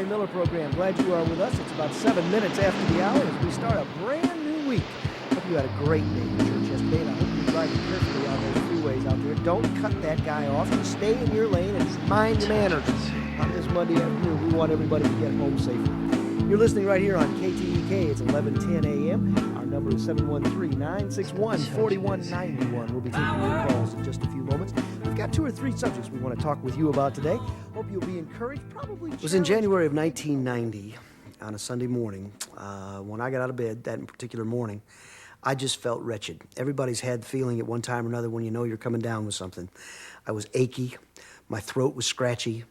Duane Miller program. Glad you are with us. It's about 7 minutes after the hour as we start a brand new week. Hope you had a great day at church yesterday, and I hope you're driving carefully on those freeways out there. Don't cut that guy off. Just stay in your lane and just mind your manners. On this Monday afternoon, we want everybody to get home safely. You're listening right here on KTEK. It's 11:10 a.m. Our number is 713-961-4191. We'll be taking your calls in just a few moments. We've got 2 or 3 subjects we want to talk with you about today. Hope you'll be encouraged. Probably it was in January of 1990 on a Sunday morning. When I got out of bed that particular morning, I just felt wretched. Everybody's had the feeling at one time or another when you know you're coming down with something. I was achy. My throat was scratchy.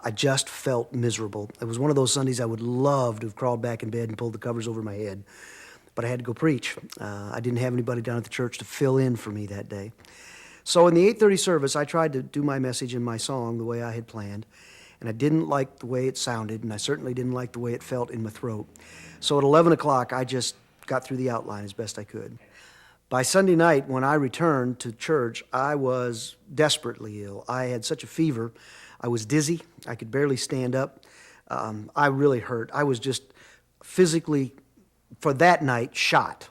I just felt miserable. It was one of those Sundays I would love to have crawled back in bed and pulled the covers over my head. But I had to go preach. I didn't have anybody down at the church to fill in for me that day. So in the 8:30 service, I tried to do my message and my song the way I had planned. And I didn't like the way it sounded, and I certainly didn't like the way it felt in my throat. So at 11 o'clock, I just got through the outline as best I could. By Sunday night, when I returned to church, I was desperately ill. I had such a fever. I was dizzy. I could barely stand up. I really hurt. I was just physically, for that night, shot.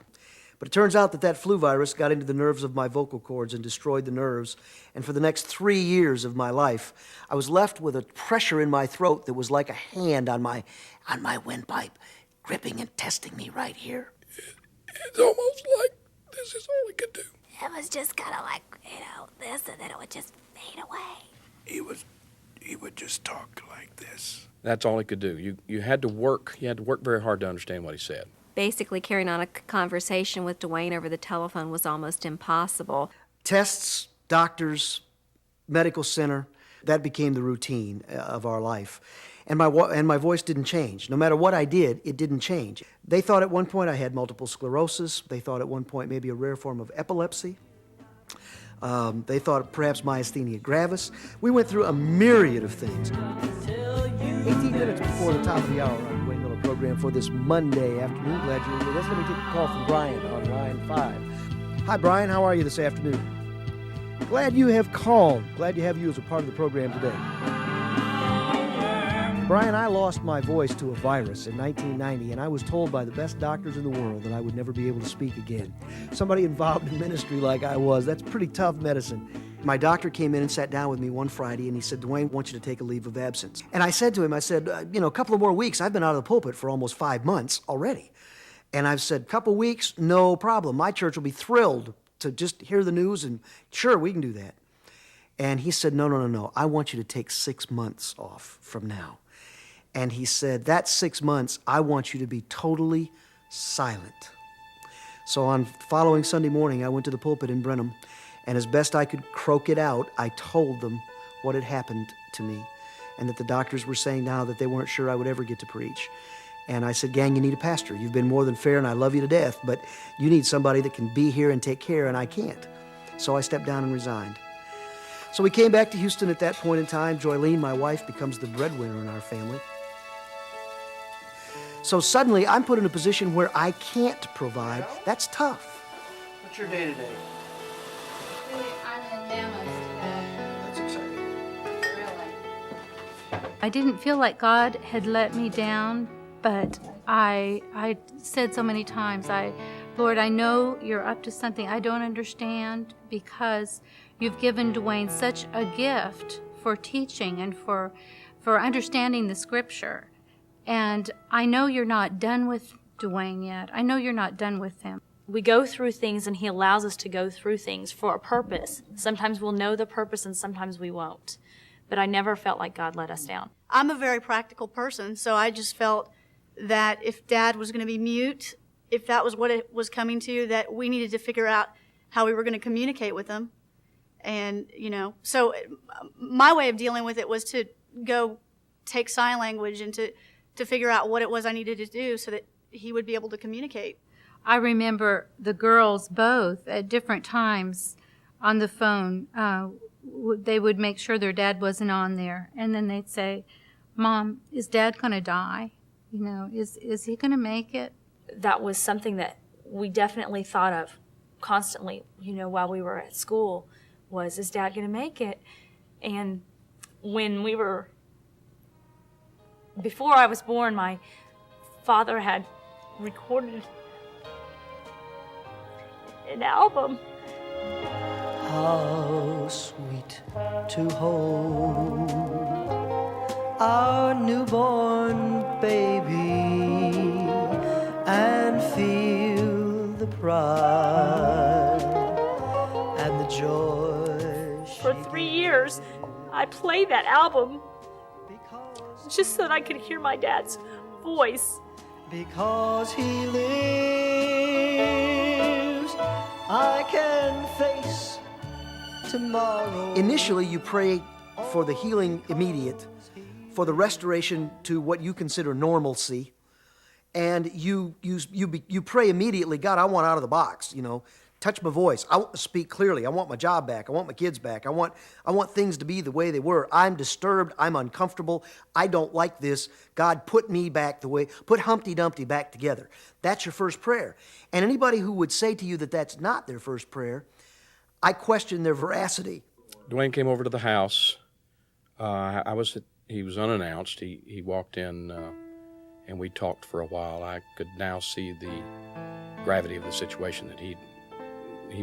But it turns out that flu virus got into the nerves of my vocal cords and destroyed the nerves. And for the next 3 years of my life, I was left with a pressure in my throat that was like a hand on my windpipe, gripping and testing me right here. It's almost like this is all he could do. It was just kind of like, this, and then it would just fade away. He would just talk like this. That's all he could do. You had to work. You had to work very hard to understand what he said. Basically, carrying on a conversation with Duane over the telephone was almost impossible. Tests, doctors, medical center, that became the routine of our life. And my voice didn't change. No matter what I did, it didn't change. They thought at one point I had multiple sclerosis. They thought at one point maybe a rare form of epilepsy. They thought perhaps myasthenia gravis. We went through a myriad of things. 18 minutes before the top of the hour on the Duane Miller program for this Monday afternoon. Glad you're with us. Let me take a call from Brian on line 5. Hi, Brian. How are you this afternoon? Glad you have called. Glad to have you as a part of the program today. Brian, I lost my voice to a virus in 1990, and I was told by the best doctors in the world that I would never be able to speak again. Somebody involved in ministry like I was, that's pretty tough medicine. My doctor came in and sat down with me one Friday, and he said, Duane, I want you to take a leave of absence. And I said to him, a couple of more weeks. I've been out of the pulpit for almost 5 months already. And I've said, couple weeks, no problem. My church will be thrilled to just hear the news, and sure, we can do that. And he said, no. I want you to take 6 months off from now. And he said, that 6 months, I want you to be totally silent. So on following Sunday morning, I went to the pulpit in Brenham, and as best I could croak it out, I told them what had happened to me, and that the doctors were saying now that they weren't sure I would ever get to preach. And I said, gang, you need a pastor. You've been more than fair, and I love you to death, but you need somebody that can be here and take care, and I can't. So I stepped down and resigned. So we came back to Houston at that point in time. Joylene, my wife, becomes the breadwinner in our family. So suddenly, I'm put in a position where I can't provide. That's tough. What's your day today? I'm in demos today. That's exciting. Really. I didn't feel like God had let me down, but I said so many times, Lord, I know you're up to something I don't understand, because you've given Duane such a gift for teaching and for understanding the Scripture. And I know you're not done with Duane yet. I know you're not done with him. We go through things, and he allows us to go through things for a purpose. Sometimes we'll know the purpose, and sometimes we won't. But I never felt like God let us down. I'm a very practical person, so I just felt that if Dad was going to be mute, if that was what it was coming to, that we needed to figure out how we were going to communicate with him. And, so my way of dealing with it was to go take sign language and to figure out what it was I needed to do so that he would be able to communicate. I remember the girls both at different times on the phone, they would make sure their dad wasn't on there. And then they'd say, Mom, is Dad going to die? Is he going to make it? That was something that we definitely thought of constantly, while we were at school, was, is Dad going to make it? And when we were Before I was born, my father had recorded an album. How sweet to hold our newborn baby and feel the pride and the joy. For 3 years, I played that album just so that I could hear my dad's voice. Because he lives, I can face tomorrow. Initially, you pray for the healing immediate, for the restoration to what you consider normalcy, and you pray immediately, God, I want out of the box, touch my voice. I want to speak clearly. I want my job back. I want my kids back. I want things to be the way they were. I'm disturbed. I'm uncomfortable. I don't like this. God, put me back put Humpty Dumpty back together. That's your first prayer. And anybody who would say to you that that's not their first prayer, I question their veracity. Duane came over to the house. He was unannounced. He walked in, and we talked for a while. I could now see the gravity of the situation that he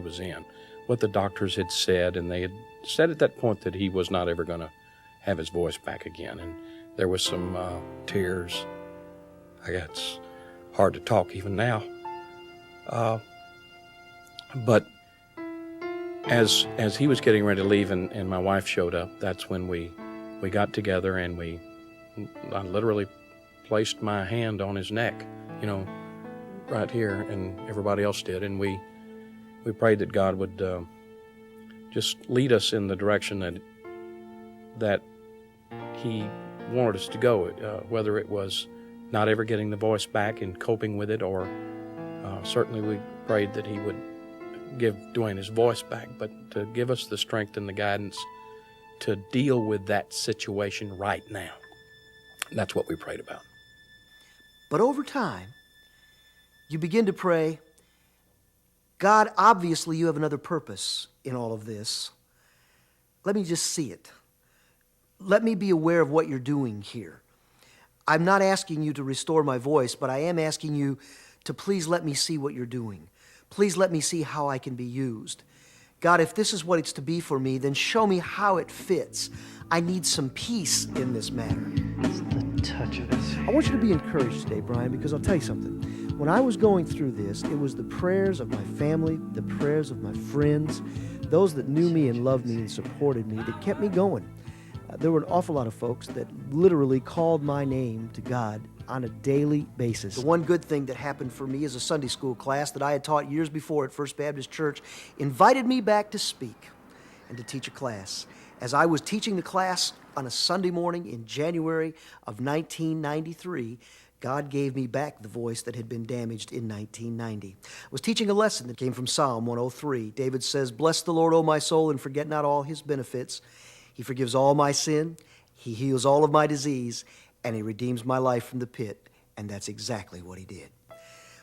was in, what the doctors had said, and they had said at that point that he was not ever going to have his voice back again. And there was some tears. I guess it's hard to talk even now. But as he was getting ready to leave and my wife showed up, that's when we got together and I literally placed my hand on his neck, right here, and everybody else did, and we prayed that God would just lead us in the direction that He wanted us to go, whether it was not ever getting the voice back and coping with it, or certainly we prayed that He would give Duane his voice back, but to give us the strength and the guidance to deal with that situation right now. And that's what we prayed about. But over time, you begin to pray, God, obviously you have another purpose in all of this. Let me just see it. Let me be aware of what you're doing here. I'm not asking you to restore my voice, but I am asking you to please let me see what you're doing. Please let me see how I can be used. God, if this is what it's to be for me, then show me how it fits. I need some peace in this matter. It's the touch of it. I want you to be encouraged today, Brian, because I'll tell you something. When I was going through this, it was the prayers of my family, the prayers of my friends, those that knew me and loved me and supported me that kept me going. There were an awful lot of folks that literally called my name to God on a daily basis. The one good thing that happened for me is a Sunday school class that I had taught years before at First Baptist Church invited me back to speak and to teach a class. As I was teaching the class on a Sunday morning in January of 1993, God gave me back the voice that had been damaged in 1990. I was teaching a lesson that came from Psalm 103. David says, "Bless the Lord, O my soul, and forget not all His benefits. He forgives all my sin, He heals all of my disease, and He redeems my life from the pit." And that's exactly what He did.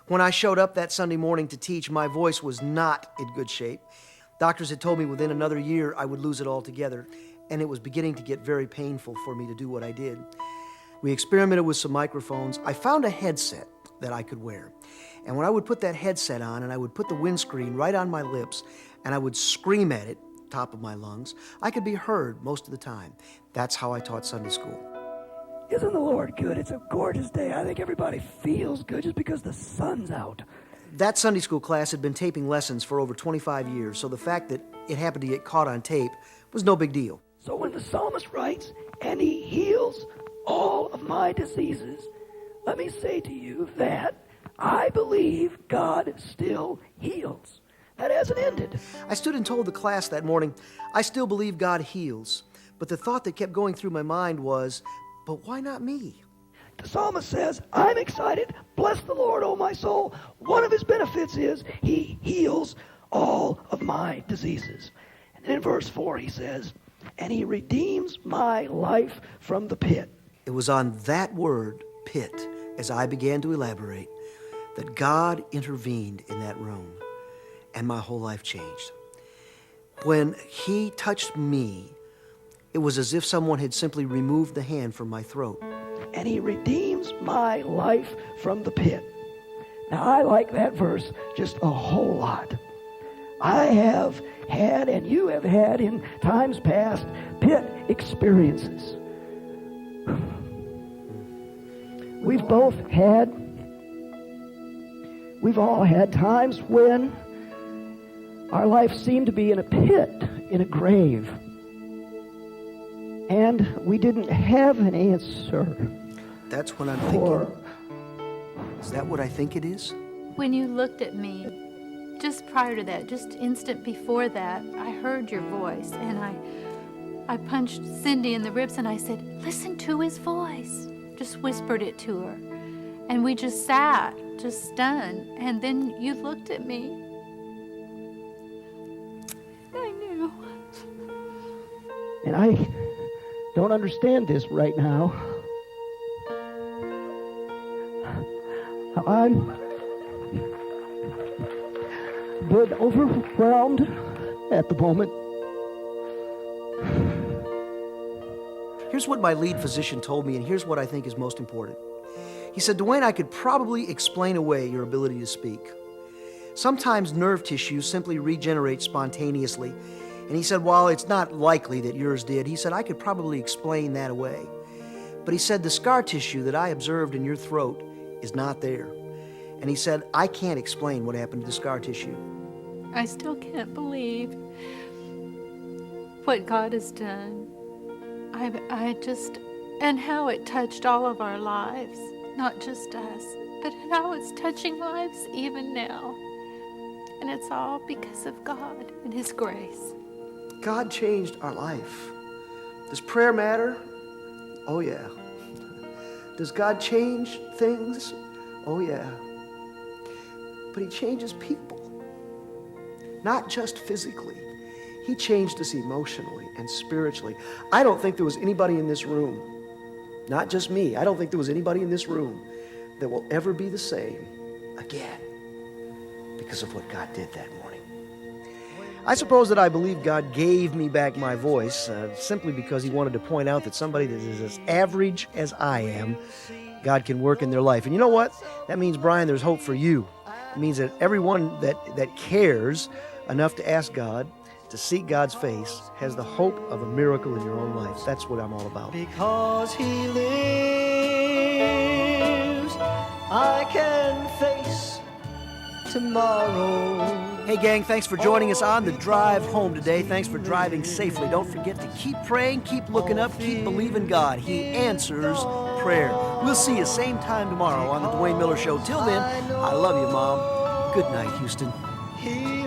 When I showed up that Sunday morning to teach, my voice was not in good shape. Doctors had told me within another year I would lose it altogether, and it was beginning to get very painful for me to do what I did. We experimented with some microphones. I found a headset that I could wear. And when I would put that headset on and I would put the windscreen right on my lips and I would scream at it, top of my lungs, I could be heard most of the time. That's how I taught Sunday school. Isn't the Lord good? It's a gorgeous day. I think everybody feels good just because the sun's out. That Sunday school class had been taping lessons for over 25 years, so the fact that it happened to get caught on tape was no big deal. So when the psalmist writes, and He heals all of my diseases, let me say to you that I believe God still heals. That hasn't ended. I stood and told the class that morning, I still believe God heals. But the thought that kept going through my mind was, but why not me? The psalmist says, I'm excited. Bless the Lord, O my soul. One of His benefits is He heals all of my diseases. And then in verse 4 he says, and He redeems my life from the pit. It was on that word, pit, as I began to elaborate, that God intervened in that room, and my whole life changed. When He touched me, it was as if someone had simply removed the hand from my throat. and he redeems my life from the pit. Now, I like that verse just a whole lot. I have had, and you have had in times past, pit experiences. We've all had times when our life seemed to be in a pit, in a grave. And we didn't have an answer. That's what I'm thinking. Is that what I think it is? When you looked at me, just prior to that, just instant before that, I heard your voice, and I punched Cindy in the ribs, and I said, "Listen to his voice." Just whispered it to her. And we just sat, just stunned. And then you looked at me. I knew. And I don't understand this right now. I'm but overwhelmed at the moment. Here's what my lead physician told me, and here's what I think is most important. He said, "Duane, I could probably explain away your ability to speak. Sometimes nerve tissue simply regenerates spontaneously." And he said, while it's not likely that yours did, he said, I could probably explain that away. But he said, the scar tissue that I observed in your throat is not there. And he said, I can't explain what happened to the scar tissue. I still can't believe what God has done. And how it touched all of our lives, not just us, but how it's touching lives even now. And it's all because of God and His grace. God changed our life. Does prayer matter? Oh, yeah. Does God change things? Oh, yeah. But He changes people, not just physically. He changed us emotionally and spiritually. I don't think there was anybody in this room, not just me, I don't think there was anybody in this room that will ever be the same again because of what God did that morning. I suppose that I believe God gave me back my voice simply because He wanted to point out that somebody that is as average as I am, God can work in their life. And you know what? That means, Brian, there's hope for you. It means that everyone that cares enough to ask God, to seek God's face, has the hope of a miracle in your own life. That's what I'm all about. Because He lives, I can face tomorrow. Hey gang, thanks for joining us on the drive home today. Thanks for driving safely. Don't forget to keep praying, keep looking up, keep believing God. He answers prayer. We'll see you same time tomorrow on the Duane Miller Show. Till then, I love you, Mom. Good night, Houston. He